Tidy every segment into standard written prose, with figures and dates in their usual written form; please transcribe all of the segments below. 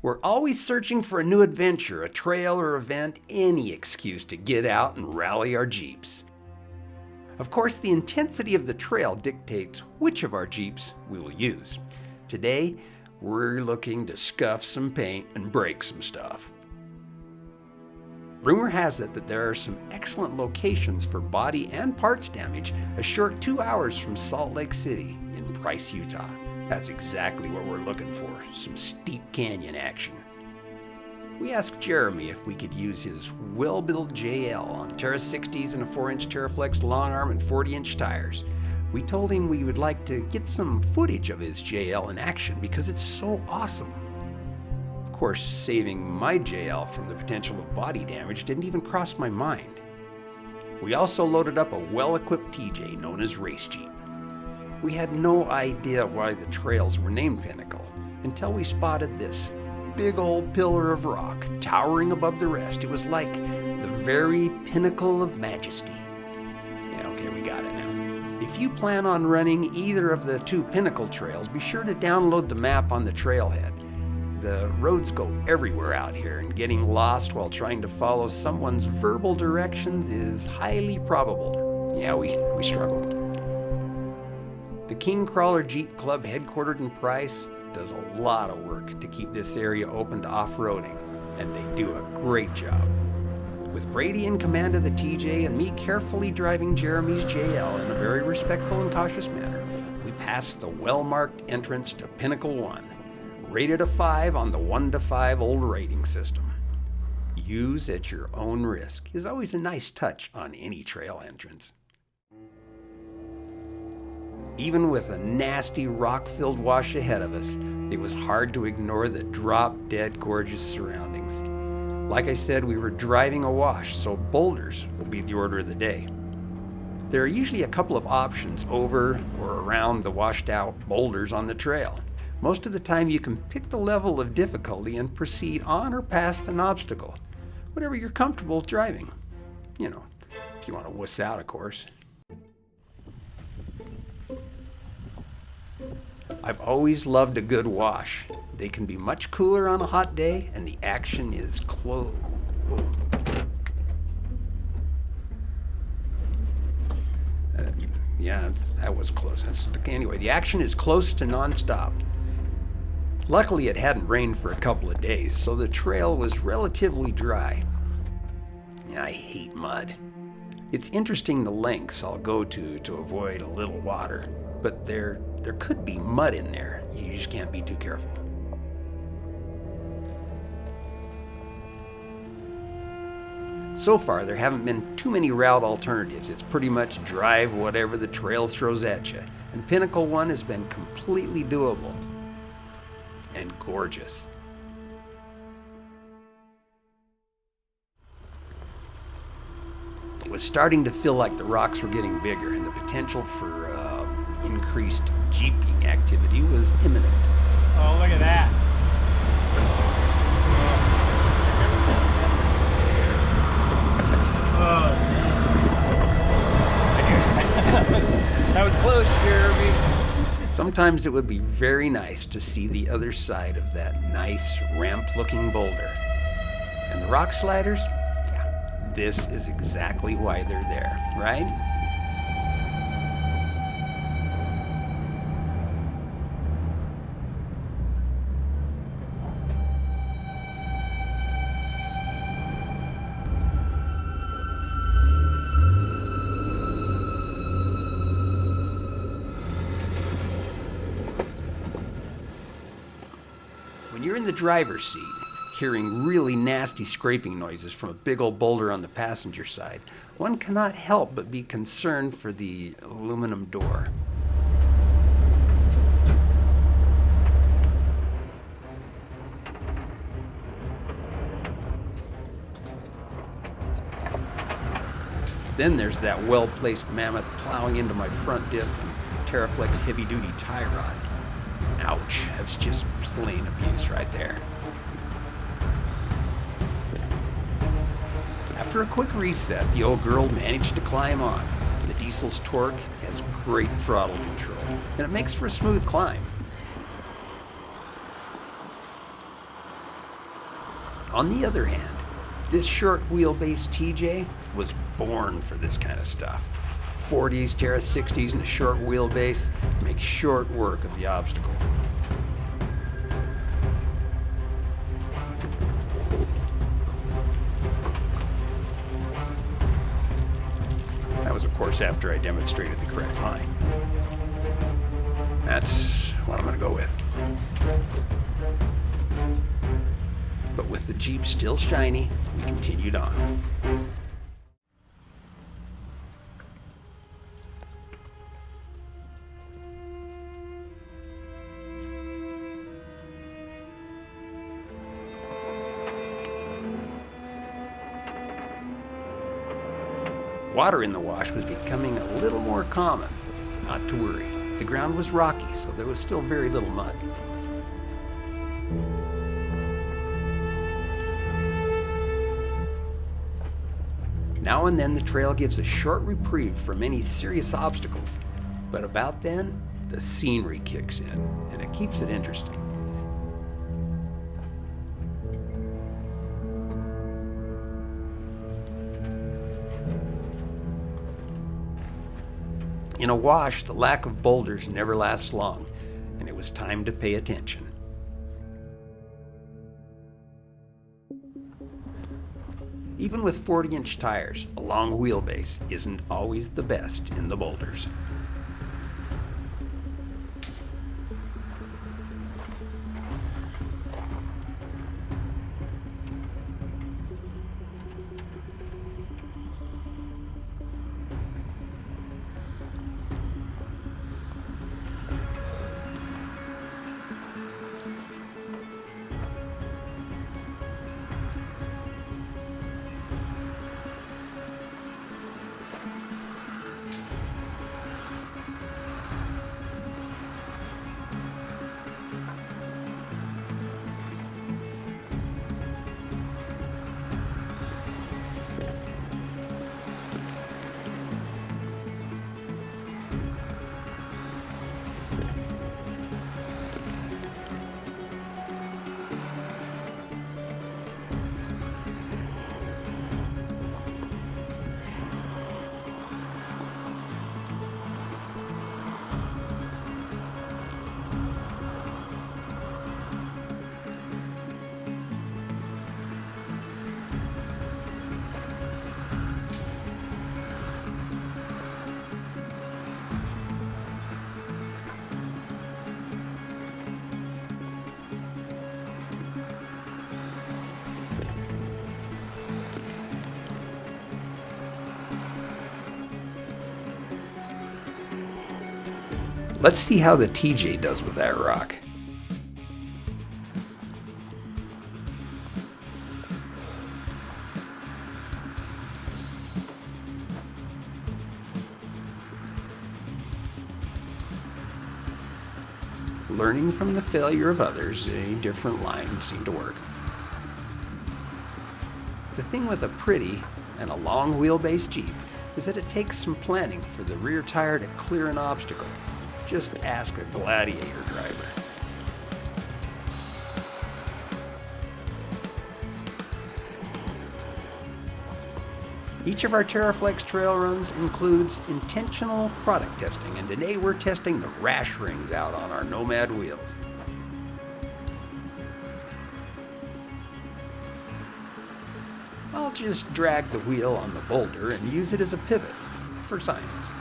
We're always searching for a new adventure, a trail or event, any excuse to get out and rally our Jeeps. Of course, the intensity of the trail dictates which of our Jeeps we will use. Today, we're looking to scuff some paint and break some stuff. Rumor has it that there are some excellent locations for body and parts damage a short 2 hours from Salt Lake City in Price, Utah. That's exactly what we're looking for, some steep canyon action. We asked Jeremy if we could use his well-built JL on Terra 60s and a 4-inch TeraFlex long arm and 40-inch tires. We told him we would like to get some footage of his JL in action because it's so awesome. Of course, saving my JL from the potential of body damage didn't even cross my mind. We also loaded up a well-equipped TJ known as Race Jeep. We had no idea why the trails were named Pinnacle until we spotted this big old pillar of rock towering above the rest. It was like the very pinnacle of majesty. Yeah, okay, we got it now. If you plan on running either of the two Pinnacle trails, be sure to download the map on the trailhead. The roads go everywhere out here, and getting lost while trying to follow someone's verbal directions is highly probable. Yeah, we struggled. The King Crawler Jeep Club, headquartered in Price, does a lot of work to keep this area open to off-roading, and they do a great job. With Brady in command of the TJ and me carefully driving Jeremy's JL in a very respectful and cautious manner, we passed the well-marked entrance to Pinnacle 1. Rated a 5 on the 1 to 5 old rating system. Use at your own risk is always a nice touch on any trail entrance. Even with a nasty rock-filled wash ahead of us, it was hard to ignore the drop-dead gorgeous surroundings. Like I said, we were driving a wash, so boulders will be the order of the day. There are usually a couple of options over or around the washed-out boulders on the trail. Most of the time you can pick the level of difficulty and proceed on or past an obstacle, whatever you're comfortable driving. You know, if you want to wuss out, of course. I've always loved a good wash. They can be much cooler on a hot day, and the action is close. Yeah, that was close. Anyway, the action is close to nonstop. Luckily, it hadn't rained for a couple of days, so the trail was relatively dry. I hate mud. It's interesting the lengths I'll go to avoid a little water, but there could be mud in there. You just can't be too careful. So far, there haven't been too many route alternatives. It's pretty much drive whatever the trail throws at you, and Pinnacle 1 has been completely doable. And gorgeous. It was starting to feel like the rocks were getting bigger, and the potential for increased jeeping activity was imminent. Oh, look at that. That was close, Jeremy. Sometimes it would be very nice to see the other side of that nice ramp-looking boulder. And the rock sliders? Yeah, this is exactly why they're there, right? When you're in the driver's seat, hearing really nasty scraping noises from a big old boulder on the passenger side, one cannot help but be concerned for the aluminum door. Then there's that well-placed mammoth plowing into my front diff and TeraFlex heavy-duty tie rod. Ouch, that's just plain abuse right there. After a quick reset, the old girl managed to climb on. The diesel's torque has great throttle control, and it makes for a smooth climb. On the other hand, this short wheelbase TJ was born for this kind of stuff. 40s, Terra 60s, and a short wheelbase make short work of the obstacle. That was, of course, after I demonstrated the correct line. That's what I'm going to go with. But with the Jeep still shiny, we continued on. Water in the wash was becoming a little more common. Not to worry. The ground was rocky, so there was still very little mud. Now and then the trail gives a short reprieve from any serious obstacles, but about then, the scenery kicks in, and it keeps it interesting. In a wash, the lack of boulders never lasts long, and it was time to pay attention. Even with 40-inch tires, a long wheelbase isn't always the best in the boulders. Let's see how the TJ does with that rock. Learning from the failure of others, a different line seemed to work. The thing with a pretty and a long wheelbase Jeep is that it takes some planning for the rear tire to clear an obstacle. Just ask a Gladiator driver. Each of our TeraFlex trail runs includes intentional product testing, and today we're testing the rash rings out on our Nomad wheels. I'll just drag the wheel on the boulder and use it as a pivot for science.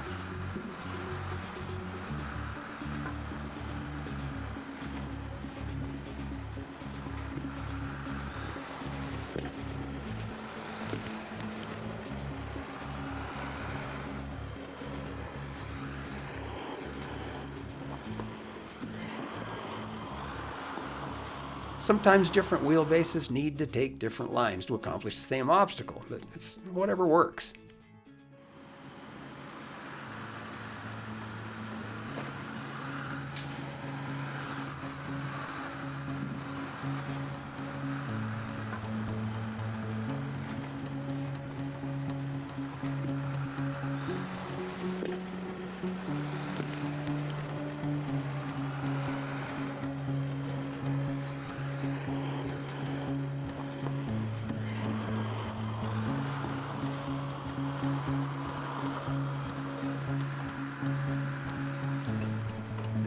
Sometimes different wheelbases need to take different lines to accomplish the same obstacle, but it's whatever works.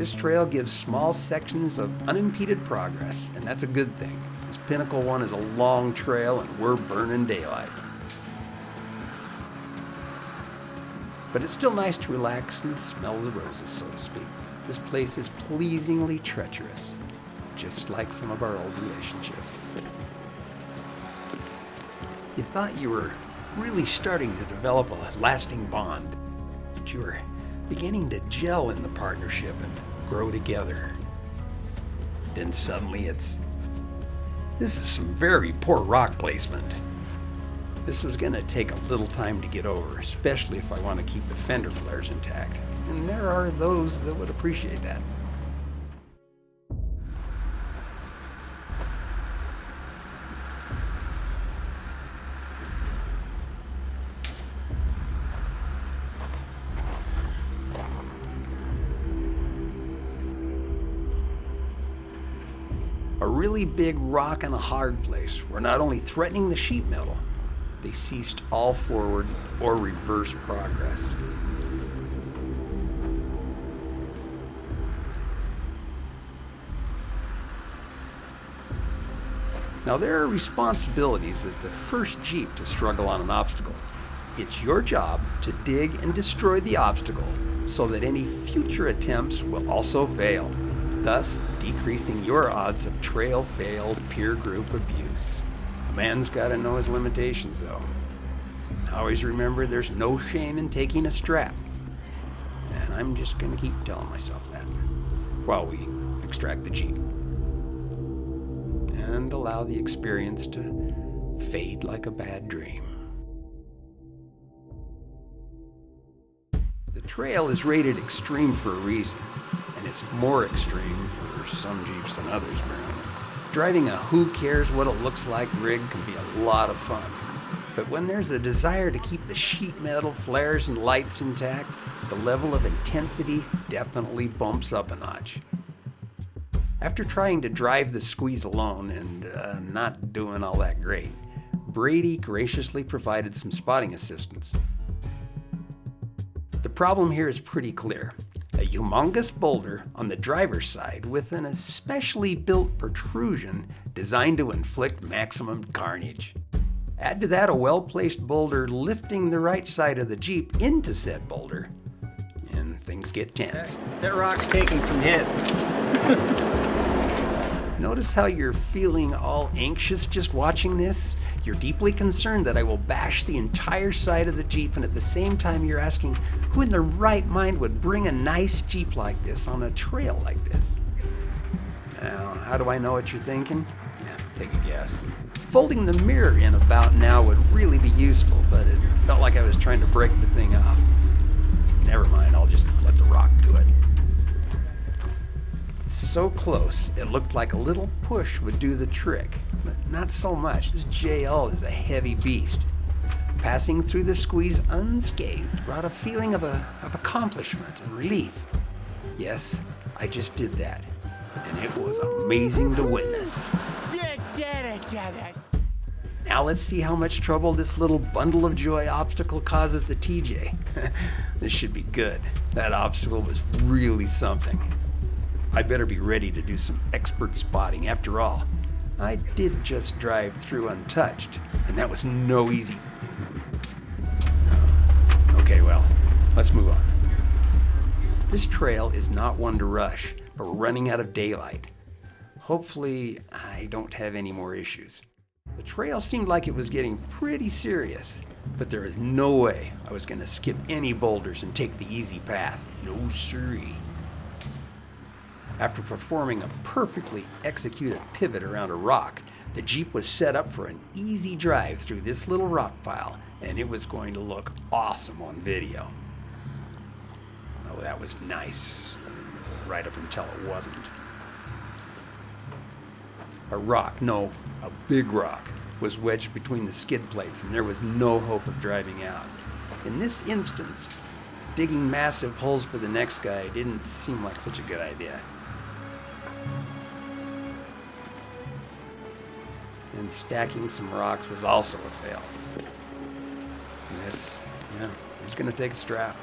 This trail gives small sections of unimpeded progress, and that's a good thing. This Pinnacle one is a long trail and we're burning daylight. But it's still nice to relax and smell the roses, so to speak. This place is pleasingly treacherous, just like some of our old relationships. You thought you were really starting to develop a lasting bond, but you were beginning to gel in the partnership and grow together. Then suddenly this is some very poor rock placement. This was going to take a little time to get over, especially if I want to keep the fender flares intact. And there are those that would appreciate that. A really big rock in a hard place were not only threatening the sheet metal, they ceased all forward or reverse progress. Now there are responsibilities as the first Jeep to struggle on an obstacle. It's your job to dig and destroy the obstacle so that any future attempts will also fail, thus decreasing your odds of trail fail peer group abuse. A man's got to know his limitations, though. Always remember there's no shame in taking a strap. And I'm just going to keep telling myself that while we extract the Jeep. And allow the experience to fade like a bad dream. The trail is rated extreme for a reason, and it's more extreme for some Jeeps than others, apparently. Driving a who cares what it looks like rig can be a lot of fun. But when there's a desire to keep the sheet metal, flares, and lights intact, the level of intensity definitely bumps up a notch. After trying to drive the squeeze alone and not doing all that great, Brady graciously provided some spotting assistance. The problem here is pretty clear. A humongous boulder on the driver's side with an especially built protrusion designed to inflict maximum carnage. Add to that a well-placed boulder lifting the right side of the Jeep into said boulder, and things get tense. That rock's taking some hits. Notice how you're feeling all anxious just watching this? You're deeply concerned that I will bash the entire side of the Jeep, and at the same time you're asking who in their right mind would bring a nice Jeep like this on a trail like this? Now, how do I know what you're thinking? Yeah, take a guess. Folding the mirror in about now would really be useful, but it felt like I was trying to break the thing off. Never mind, I'll just let the rock do it. It's so close, it looked like a little push would do the trick, but not so much. This JL is a heavy beast. Passing through the squeeze unscathed brought a feeling of accomplishment and relief. Yes, I just did that, and it was amazing to witness. You did it, Dennis! Now let's see how much trouble this little bundle of joy obstacle causes the TJ. This should be good. That obstacle was really something. I better be ready to do some expert spotting. After all, I did just drive through untouched, and that was no easy. Okay, well, let's move on. This trail is not one to rush, but we're running out of daylight. Hopefully, I don't have any more issues. The trail seemed like it was getting pretty serious, but there is no way I was going to skip any boulders and take the easy path. No siree. After performing a perfectly executed pivot around a rock, the Jeep was set up for an easy drive through this little rock pile, and it was going to look awesome on video. Oh, that was nice, right up until it wasn't. A big rock, was wedged between the skid plates, and there was no hope of driving out. In this instance, digging massive holes for the next guy didn't seem like such a good idea. And stacking some rocks was also a fail. I'm just gonna take a strap.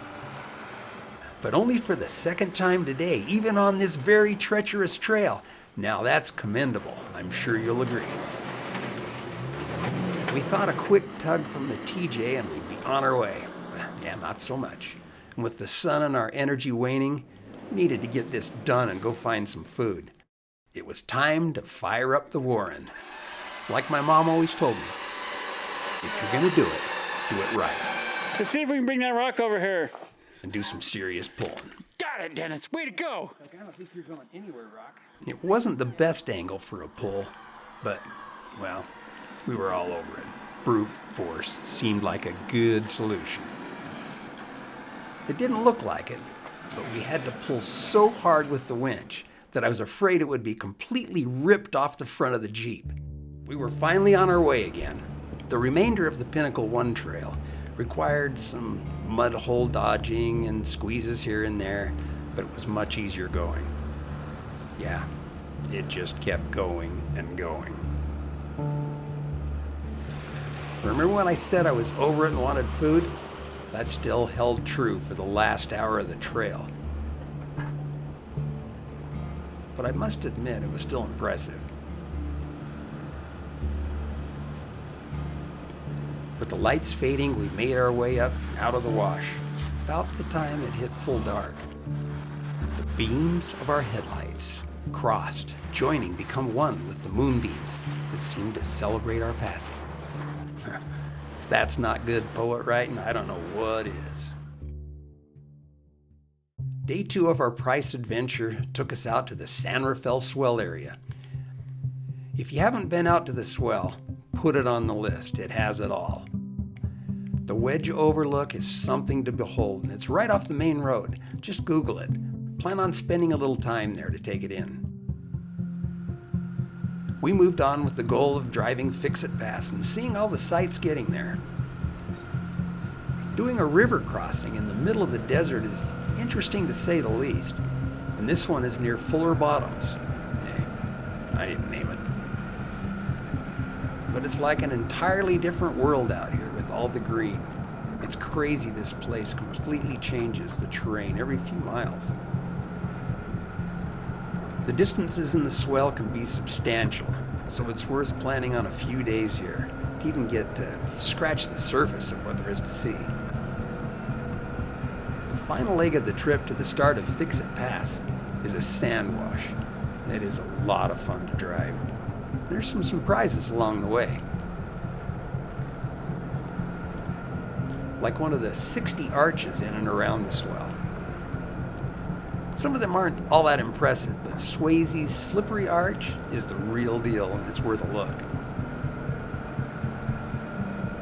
but only for the second time today, even on this very treacherous trail. Now that's commendable, I'm sure you'll agree. We thought a quick tug from the TJ and we'd be on our way. Yeah, not so much. And with the sun and our energy waning, we needed to get this done and go find some food. It was time to fire up the Warren. Like my mom always told me, if you're gonna do it right. Let's see if we can bring that rock over here. And do some serious pulling. Got it, Dennis. Way to go. I don't think you're going anywhere, Rock. It wasn't the best angle for a pull, but, well, we were all over it. Brute force seemed like a good solution. It didn't look like it, but we had to pull so hard with the winch that I was afraid it would be completely ripped off the front of the Jeep. We were finally on our way again. The remainder of the Pinnacle 1 trail required some mud hole dodging and squeezes here and there, but it was much easier going. Yeah, it just kept going and going. Remember when I said I was over it and wanted food? That still held true for the last hour of the trail. But I must admit it was still impressive. With the lights fading, we made our way up out of the wash, about the time it hit full dark. The beams of our headlights crossed, joining, become one with the moonbeams that seemed to celebrate our passing. If that's not good poet writing, I don't know what is. Day 2 of our Price adventure took us out to the San Rafael Swell area. If you haven't been out to the swell, put it on the list. It has it all. The wedge overlook is something to behold, and it's right off the main road. Just Google it. Plan on spending a little time there to take it in. We moved on with the goal of driving Fix-It Pass and seeing all the sights getting there. Doing a river crossing in the middle of the desert is interesting to say the least, and this one is near Fuller Bottoms. Hey, I didn't name it. But it's like an entirely different world out here with all the green. It's crazy this place completely changes the terrain every few miles. The distances in the swell can be substantial, so it's worth planning on a few days here to even get to scratch the surface of what there is to see. The final leg of the trip to the start of Fix-It Pass is a sand wash. It is a lot of fun to drive. There's some surprises along the way. Like one of the 60 arches in and around the swell. Some of them aren't all that impressive, but Swayze's slippery arch is the real deal and it's worth a look.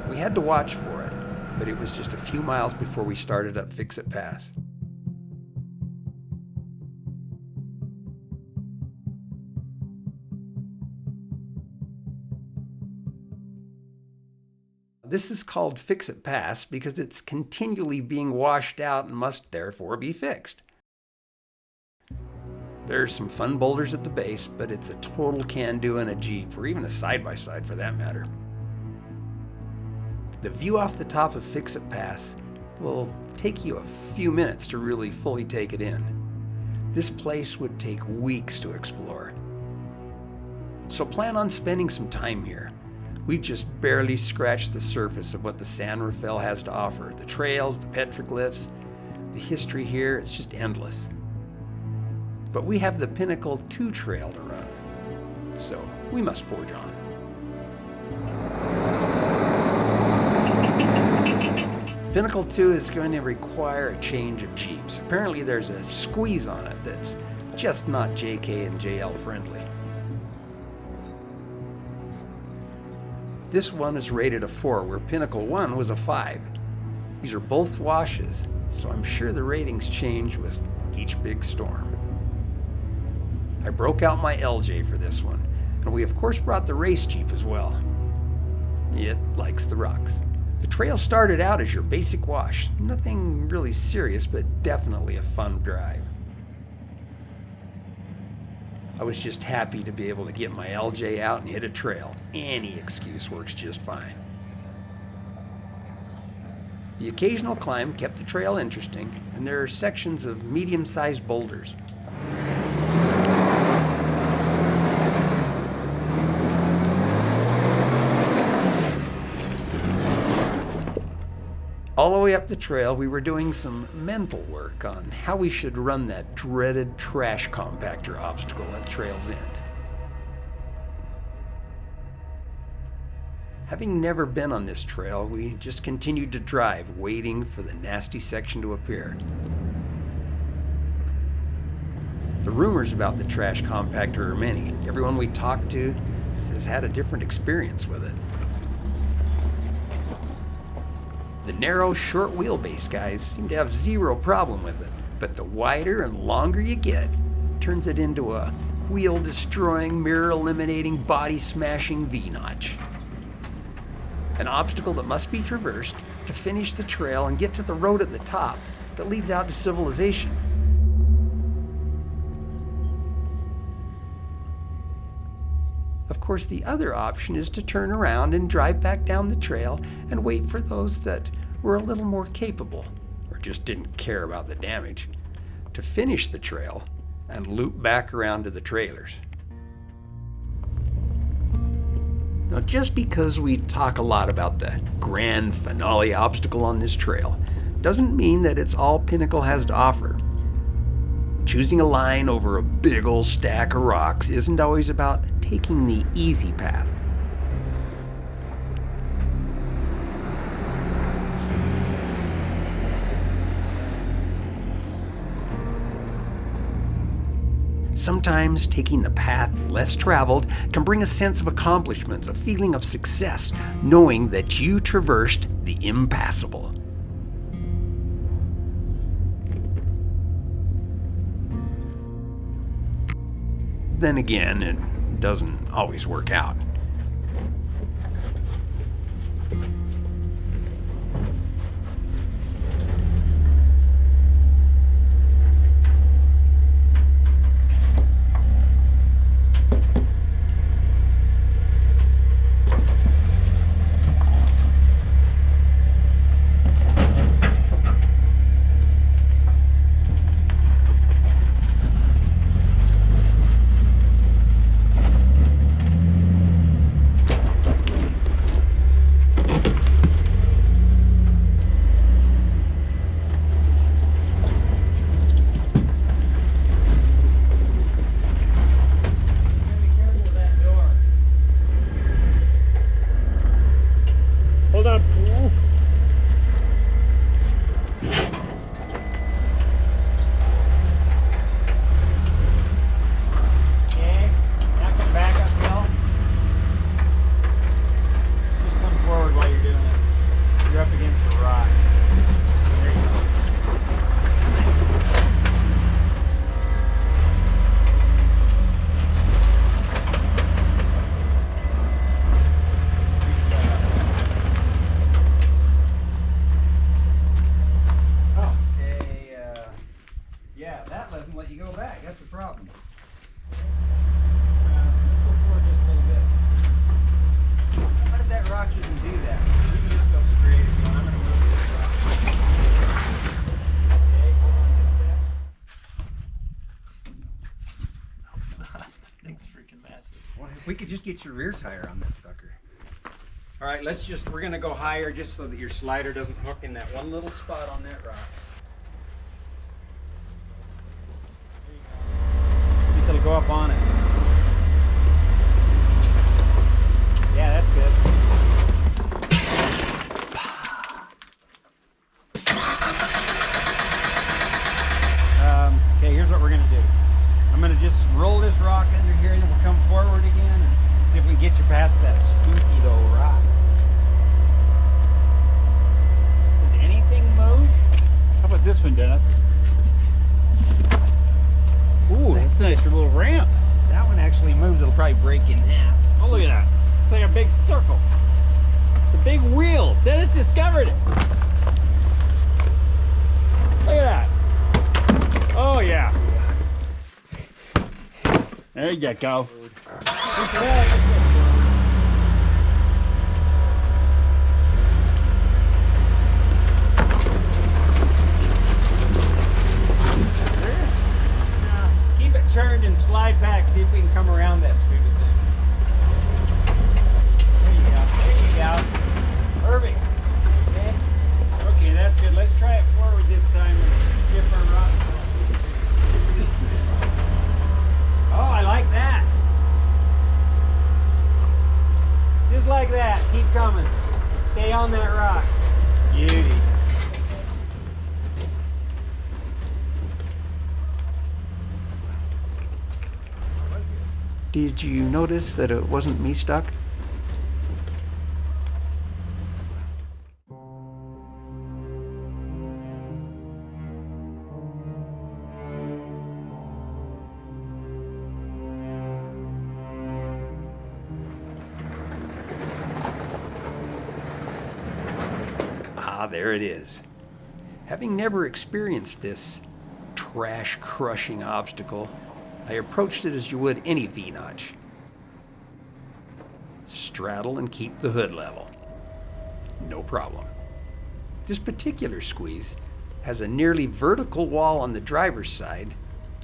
We had to watch for it, but it was just a few miles before we started up Fix-It Pass. This is called Fix-It Pass because it's continually being washed out and must therefore be fixed. There's some fun boulders at the base, but it's a total can-do in a Jeep, or even a side-by-side for that matter. The view off the top of Fix-It Pass will take you a few minutes to really fully take it in. This place would take weeks to explore. So plan on spending some time here. We've just barely scratched the surface of what the San Rafael has to offer. The trails, the petroglyphs, the history here, it's just endless. But we have the Pinnacle 2 trail to run, so we must forge on. Pinnacle 2 is going to require a change of Jeeps. Apparently there's a squeeze on it that's just not JK and JL friendly. This one is rated a 4, where Pinnacle 1 was a 5. These are both washes, so I'm sure the ratings change with each big storm. I broke out my LJ for this one, and we of course brought the race Jeep as well. It likes the rocks. The trail started out as your basic wash. Nothing really serious, but definitely a fun drive. I was just happy to be able to get my LJ out and hit a trail. Any excuse works just fine. The occasional climb kept the trail interesting, and there are sections of medium-sized boulders. All the way up the trail, we were doing some mental work on how we should run that dreaded trash compactor obstacle at trail's end. Having never been on this trail, we just continued to drive, waiting for the nasty section to appear. The rumors about the trash compactor are many. Everyone we talked to has had a different experience with it. The narrow, short wheelbase guys seem to have zero problem with it, but the wider and longer you get, turns it into a wheel-destroying, mirror-eliminating, body-smashing V-notch. An obstacle that must be traversed to finish the trail and get to the road at the top that leads out to civilization. Of course, the other option is to turn around and drive back down the trail and wait for those that were a little more capable, or just didn't care about the damage, to finish the trail and loop back around to the trailers. Now, just because we talk a lot about the grand finale obstacle on this trail doesn't mean that it's all Pinnacle has to offer. Choosing a line over a big old stack of rocks isn't always about taking the easy path. Sometimes taking the path less traveled can bring a sense of accomplishment, a feeling of success, knowing that you traversed the impassable. Then again, it doesn't always work out. Hold on. Oof. Okay, now come back uphill. Just come forward while you're doing it. You're up against the rock. There you go. Yeah, that doesn't let you go back. That's the problem. Let's go forward just a little bit. How did that rock even do that? You can just go straight again. I'm going to move this rock. Okay, hold on just a sec. That thing's freaking massive. Well, if we could just get your rear tire on that sucker. All right, we're going to go higher just so that your slider doesn't hook in that one little spot on that rock. It'll go up on it. Yeah, that's good. Okay, here's what we're gonna do. I'm gonna just roll this rock under here and then we'll come forward again and see if we can get you past that spooky though rock. Does anything move? How about this one, Dennis? Ooh, that's nice for a little ramp. That one actually moves. It'll probably break in half. Oh, look at that. It's like a big circle. It's a big wheel. Dennis discovered it. Look at that. Oh, yeah. There you go. slide back, see if we can come around that stupid thing. There you go. There you go. Perfect. Okay. Okay, that's good. Let's try it forward this time and dip our rock. Oh, I like that. Just like that. Keep coming. Stay on that rock. Beauty. Did you notice that it wasn't me stuck? Ah, there it is. Having never experienced this trash-crushing obstacle, I approached it as you would any V-notch. Straddle and keep the hood level. No problem. This particular squeeze has a nearly vertical wall on the driver's side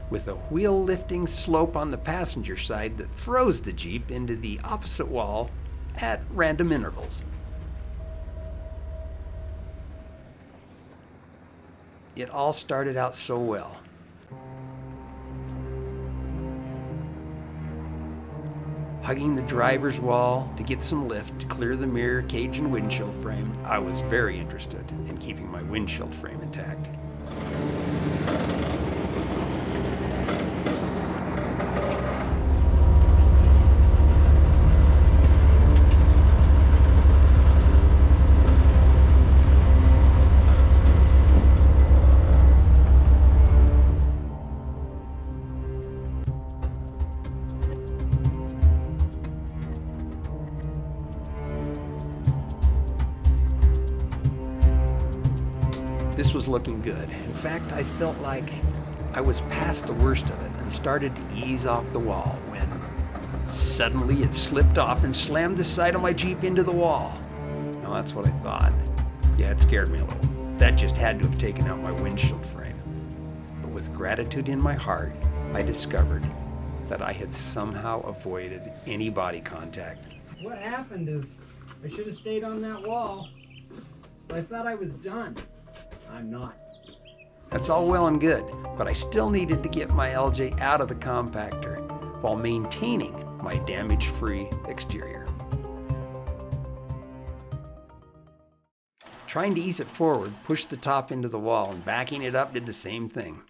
with a wheel-lifting slope on the passenger side that throws the Jeep into the opposite wall at random intervals. It all started out so well. Hugging the driver's wall to get some lift to clear the mirror cage and windshield frame, I was very interested in keeping my windshield frame intact. This was looking good. In fact, I felt like I was past the worst of it and started to ease off the wall when suddenly it slipped off and slammed the side of my Jeep into the wall. Now that's what I thought. Yeah, it scared me a little. That just had to have taken out my windshield frame. But with gratitude in my heart, I discovered that I had somehow avoided any body contact. What happened is I should have stayed on that wall. I thought I was done. I'm not. That's all well and good, but I still needed to get my LJ out of the compactor while maintaining my damage-free exterior. Trying to ease it forward pushed the top into the wall, and backing it up did the same thing.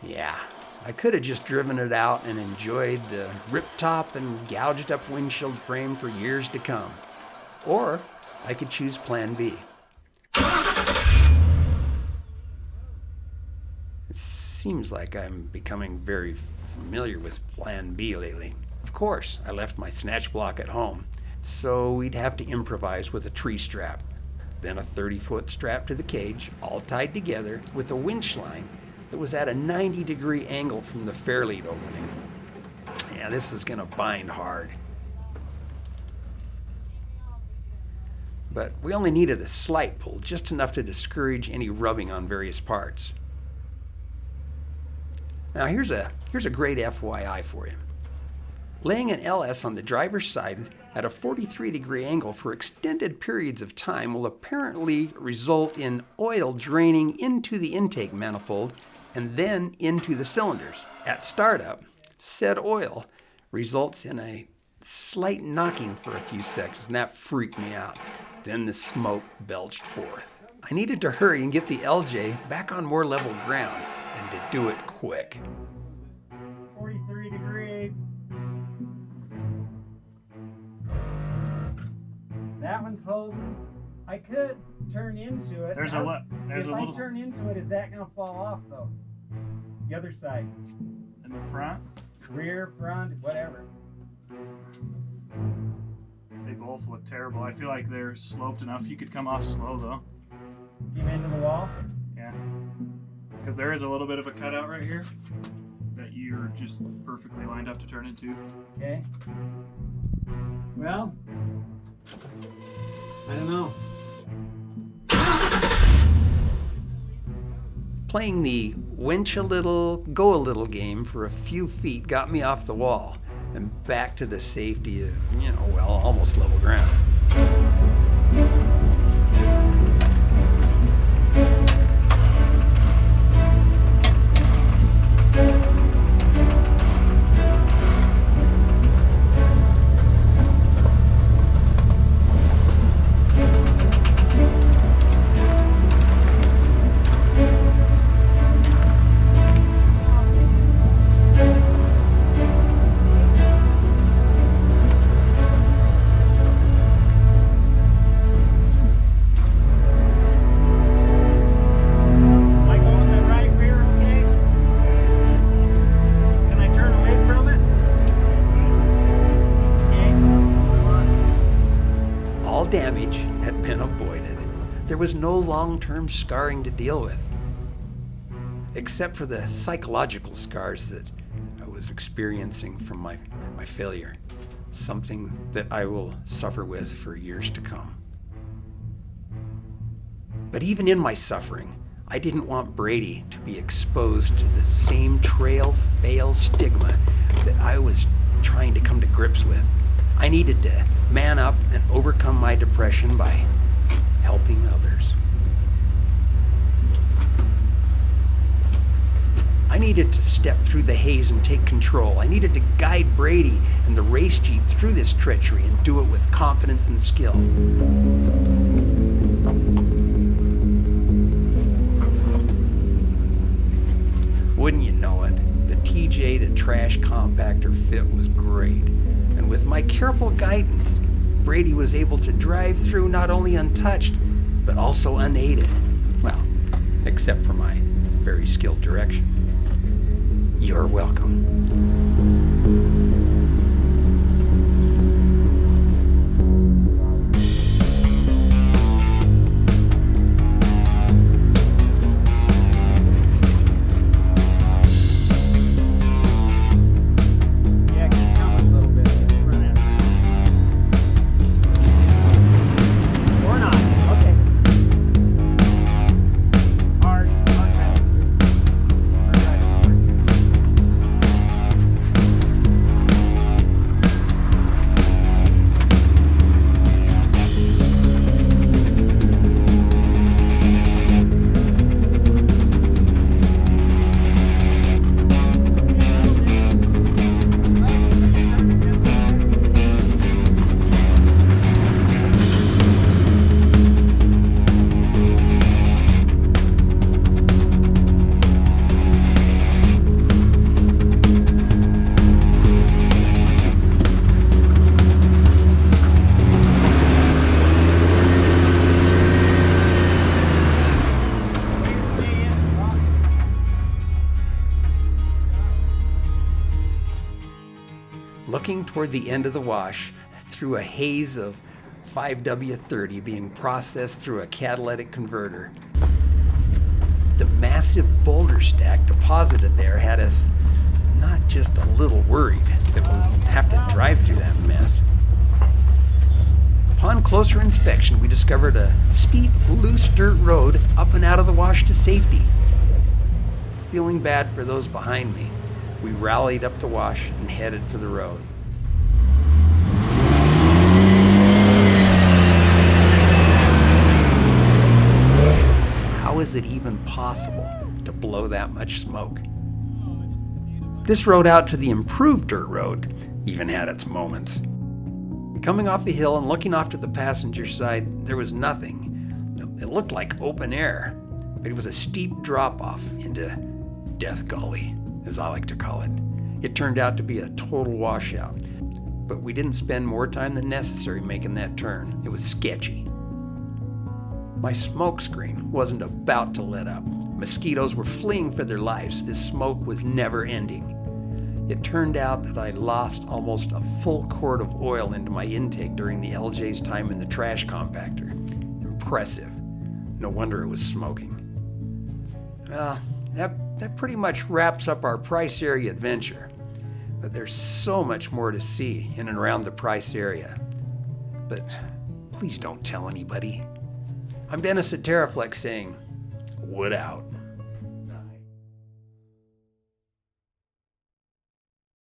Yeah, I could have just driven it out and enjoyed the ripped top and gouged up windshield frame for years to come. Or I could choose Plan B. It seems like I'm becoming very familiar with Plan B lately. Of course, I left my snatch block at home, so we'd have to improvise with a tree strap, then a 30-foot strap to the cage, all tied together with a winch line that was at a 90-degree angle from the fairlead opening. Yeah, this is gonna bind hard. But we only needed a slight pull, just enough to discourage any rubbing on various parts. Now here's a great FYI for you. Laying an LS on the driver's side at a 43-degree angle for extended periods of time will apparently result in oil draining into the intake manifold and then into the cylinders. At startup, said oil results in a slight knocking for a few seconds, and that freaked me out. Then the smoke belched forth. I needed to hurry and get the LJ back on more level ground, and to do it quick. 43 degrees. That one's holding. I could turn into it. There's If a I little turn into it, is that gonna fall off though? The other side. in the front. Rear, front, whatever. They both look terrible. I feel like they're sloped enough. You could come off slow though. Came into the wall. Yeah. Because there is a little bit of a cutout right here that you're just perfectly lined up to turn into. Okay. Well, I don't know. Playing the winch a little, go a little game for a few feet got me off the wall and back to the safety of, almost level ground. Damage had been avoided. There was no long-term scarring to deal with, except for the psychological scars that I was experiencing from my failure, something that I will suffer with for years to come. But even in my suffering, I didn't want Brady to be exposed to the same trail fail stigma that I was trying to come to grips with. I needed to man up and overcome my depression by helping others. I needed to step through the haze and take control. I needed to guide Brady and the race Jeep through this treachery and do it with confidence and skill. Wouldn't you know it, the TJ to trash compactor fit was great. And with my careful guidance, Brady was able to drive through not only untouched, but also unaided. Well, except for my very skilled direction. You're welcome. Looking toward the end of the wash through a haze of 5W30 being processed through a catalytic converter. The massive boulder stack deposited there had us not just a little worried that we'd have to drive through that mess. Upon closer inspection, we discovered a steep, loose dirt road up and out of the wash to safety. Feeling bad for those behind me, we rallied up the wash and headed for the road. How is it even possible to blow that much smoke? This road out to the improved dirt road even had its moments. Coming off the hill and looking off to the passenger side, there was nothing. It looked like open air, but it was a steep drop-off into Death Gully, as I like to call it. It turned out to be a total washout, but we didn't spend more time than necessary making that turn. It was sketchy. My smoke screen wasn't about to let up. Mosquitoes were fleeing for their lives. This smoke was never ending. It turned out that I lost almost a full quart of oil into my intake during the LJ's time in the trash compactor. Impressive. No wonder it was smoking. Well, that pretty much wraps up our Price area adventure. But there's so much more to see in and around the Price area. But please don't tell anybody. I'm Dennis at TeraFlex saying, wood out.